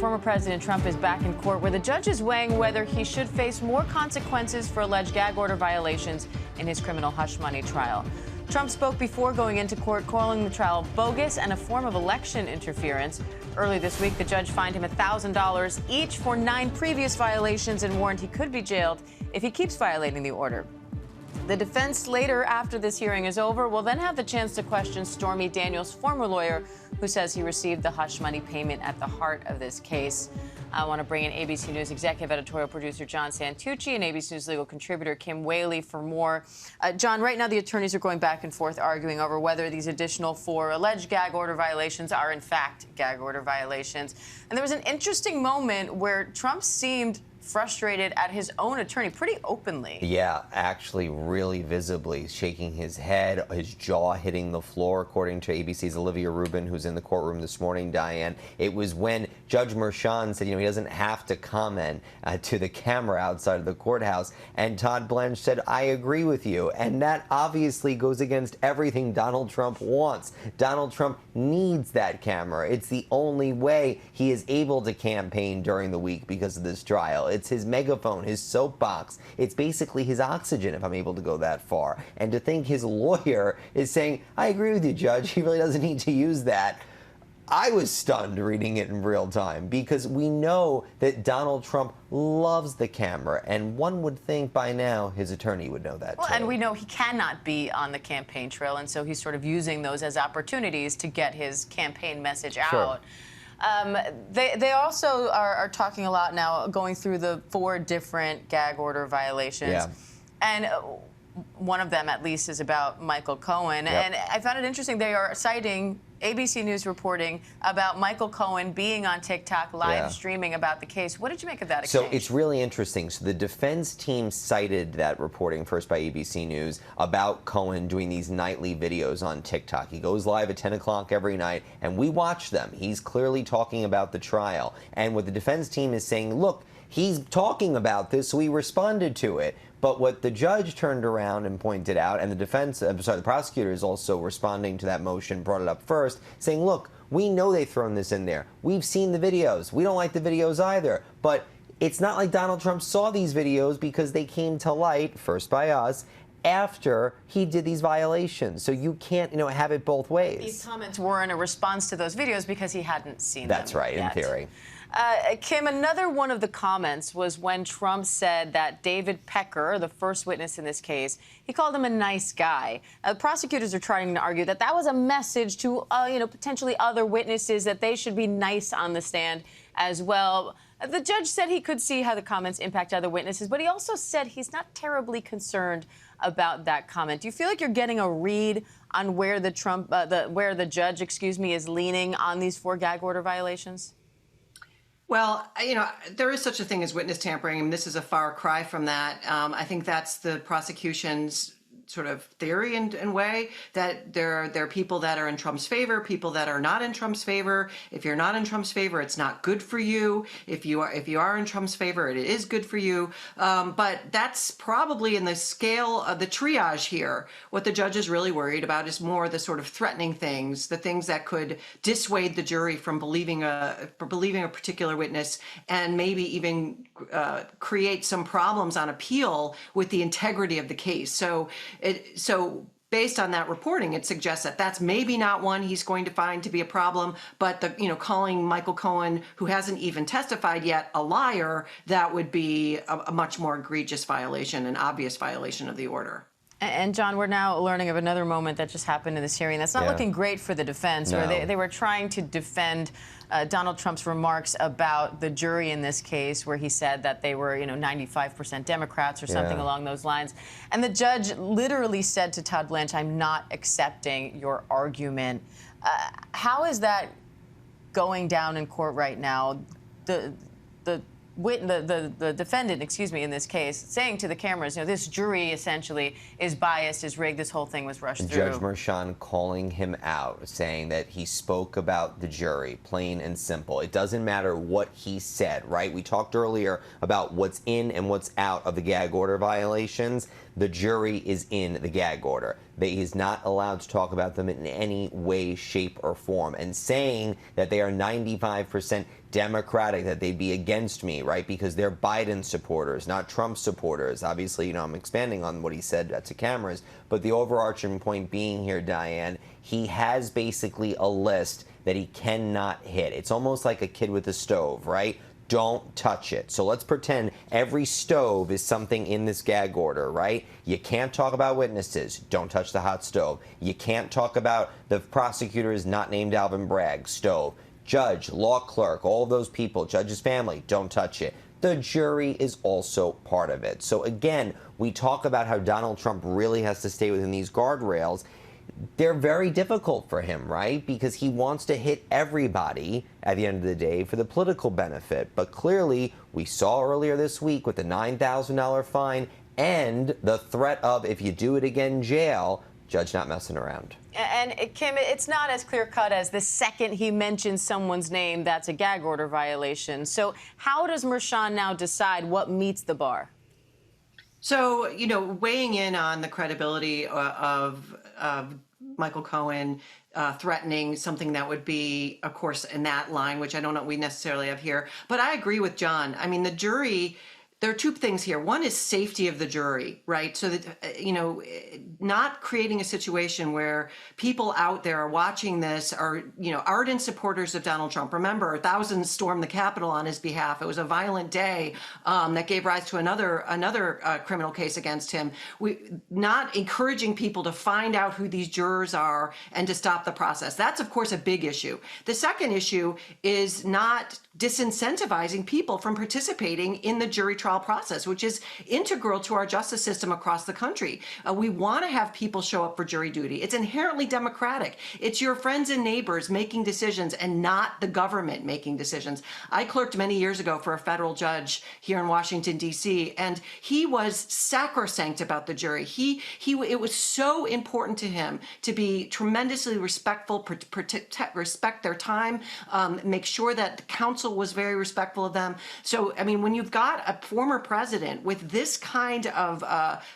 Former President Trump is back in court where the judge is weighing whether he should face more consequences for alleged gag order violations in his criminal hush money trial. Trump spoke before going into court, calling the trial bogus and a form of election interference. Early this week, the judge fined him $1,000 each for 9 previous violations and warned he could be jailed if he keeps violating the order. The defense later, after this hearing is over, will then have the chance to question Stormy Daniels' former lawyer, who says he received the hush money payment at the heart of this case. I want to bring in ABC News executive editorial producer John Santucci and ABC News legal contributor Kim Whaley for more. John, right now the attorneys are going back and forth arguing over whether these additional 4 alleged gag order violations are in fact gag order violations. And there was an interesting moment where Trump seemed frustrated at his own attorney pretty openly. Yeah, actually really visibly shaking his head, his jaw hitting the floor, according to ABC's Olivia Rubin, who's in the courtroom this morning, Diane. It was when Judge Merchan said, he doesn't have to comment to the camera outside of the courthouse. And Todd Blanche said, I agree with you. And that obviously goes against everything Donald Trump wants. Donald Trump needs that camera. It's the only way he is able to campaign during the week because of this trial. It's his megaphone, his soapbox. It's basically his oxygen, if I'm able to go that far. And to think his lawyer is saying, I agree with you, Judge, he really doesn't need to use that. I was stunned reading it in real time because we know that Donald Trump loves the camera, and one would think by now his attorney would know that, well, too. And we know he cannot be on the campaign trail, and so he's sort of using those as opportunities to get his campaign message out. They also are talking a lot now, going through the 4 different gag order violations. Yeah. And one of them, at least, is about Michael Cohen. Yep. And I found it interesting. They are citing ABC News reporting about Michael Cohen being on TikTok live streaming about the case. What did you make of that exchange? So it's really interesting. So the defense team cited that reporting, first by ABC News, about Cohen doing these nightly videos on TikTok. He goes live at 10 o'clock every night, and we watch them. He's clearly talking about the trial. And what the defense team is saying, look, he's talking about this, so we responded to it. But what the judge turned around and pointed out, and the prosecutor is also responding to that motion, brought it up first, saying, look, we know they've thrown this in there. We've seen the videos. We don't like the videos either. But it's not like Donald Trump saw these videos because they came to light, first by us, after he did these violations. So you can't, have it both ways. These comments were in a response to those videos because he hadn't seen them. That's right, yet. in theory. Kim, another one of the comments was when Trump said that David Pecker, the first witness in this case, he called him a nice guy. Prosecutors are trying to argue that that was a message to, potentially other witnesses that they should be nice on the stand as well. The judge said he could see how the comments impact other witnesses, but he also said he's not terribly concerned about that comment. Do you feel like you're getting a read on where the judge, is leaning on these 4 gag order violations? Well, there is such a thing as witness tampering, and this is a far cry from that. I think that's the prosecution's sort of theory and way, that there are people that are in Trump's favor, people that are not in Trump's favor. If you're not in Trump's favor, it's not good for you. If you are in Trump's favor, it is good for you. But that's probably in the scale of the triage here. What the judge is really worried about is more the sort of threatening things, the things that could dissuade the jury from believing a particular witness, and maybe even create some problems on appeal with the integrity of the case. So based on that reporting, it suggests that that's maybe not one he's going to find to be a problem, but calling Michael Cohen, who hasn't even testified yet, a liar, that would be a much more egregious violation, an obvious violation of the order. And, John, we're now learning of another moment that just happened in this hearing that's not looking great for the defense, where they were trying to defend Donald Trump's remarks about the jury in this case, where he said that they were, 95% Democrats or something along those lines. And the judge literally said to Todd Blanche, I'm not accepting your argument. How is that going down in court right now? The defendant, in this case, saying to the cameras, this jury essentially is biased, is rigged, this whole thing was rushed through. Judge Merchan calling him out, saying that he spoke about the jury, plain and simple. It doesn't matter what he said, right? We talked earlier about what's in and what's out of the gag order violations. The jury is in the gag order. that he's not allowed to talk about them in any way, shape, or form, and saying that they are 95% Democratic, that they'd be against me, right? Because they're Biden supporters, not Trump supporters. Obviously, you know, I'm expanding on what he said to cameras, but the overarching point being here, Diane, he has basically a list that he cannot hit. It's almost like a kid with a stove, right? Don't touch it. So let's pretend every stove is something in this gag order, right? You can't talk about witnesses. Don't touch the hot stove. You can't talk about the prosecutor is not named Alvin Bragg. Stove. Judge, law clerk, all of those people, judge's family, don't touch it. The jury is also part of it. So again, we talk about how Donald Trump really has to stay within these guardrails. They're very difficult for him, right? Because he wants to hit everybody at the end of the day for the political benefit. But clearly, we saw earlier this week with the $9,000 fine and the threat of, if you do it again, jail, judge not messing around. And Kim, it's not as clear-cut as the second he mentions someone's name, that's a gag order violation. So how does Merchan now decide what meets the bar? So, you know, weighing in on the credibility of Michael Cohen threatening something that would be, of course, in that line, which I don't know we necessarily have here. But I agree with John. I mean, the jury, there are two things here. One is safety of the jury, right? So that, you know, not creating a situation where people out there are watching this are, you know, ardent supporters of Donald Trump. Remember, thousands stormed the Capitol on his behalf. It was a violent day that gave rise to another criminal case against him. Not encouraging people to find out who these jurors are and to stop the process. That's, of course, a big issue. The second issue is not disincentivizing people from participating in the jury trial process, which is integral to our justice system across the country. We want to have people show up for jury duty. It's inherently democratic. It's your friends and neighbors making decisions and not the government making decisions. I clerked many years ago for a federal judge here in Washington, D.C., and he was sacrosanct about the jury. It was so important to him to be tremendously respectful, respect their time, make sure that the counsel was very respectful of them. So, I mean, when you've got a former president with this kind of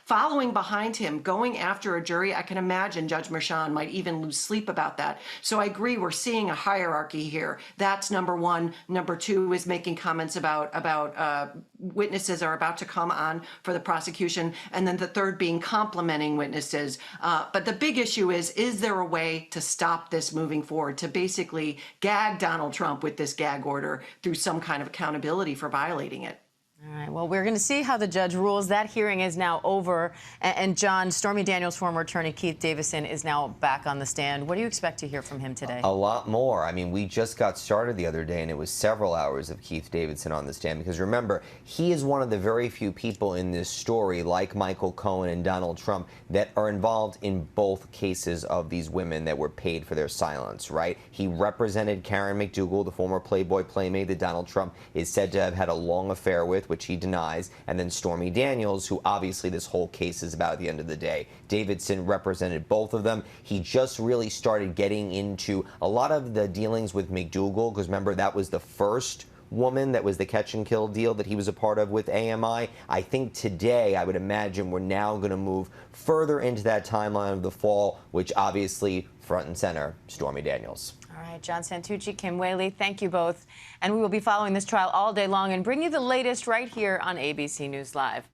following behind him, going after a jury, I can imagine Judge Merchan might even lose sleep about that. So I agree, we're seeing a hierarchy here. That's number one. Number two is making comments about witnesses are about to come on for the prosecution. And then the third being complimenting witnesses. But the big issue is there a way to stop this moving forward, to basically gag Donald Trump with this gag order through some kind of accountability for violating it? All right, well, we're going to see how the judge rules. That hearing is now over. And John, Stormy Daniels' former attorney Keith Davison is now back on the stand. What do you expect to hear from him today? A lot more. I mean, we just got started the other day, and it was several hours of Keith Davidson on the stand. Because remember, he is one of the very few people in this story, like Michael Cohen and Donald Trump, that are involved in both cases of these women that were paid for their silence, right? He represented Karen McDougal, the former Playboy playmate that Donald Trump is said to have had a long affair with, which he denies, and then Stormy Daniels, who obviously this whole case is about at the end of the day. Davidson represented both of them. He just really started getting into a lot of the dealings with McDougal, because remember, that was the first woman that was the catch and kill deal that he was a part of with AMI. I think today, I would imagine we're now going to move further into that timeline of the fall, which obviously front and center, Stormy Daniels. All right, John Santucci, Kim Whaley, thank you both. And we will be following this trial all day long and bring you the latest right here on ABC News Live.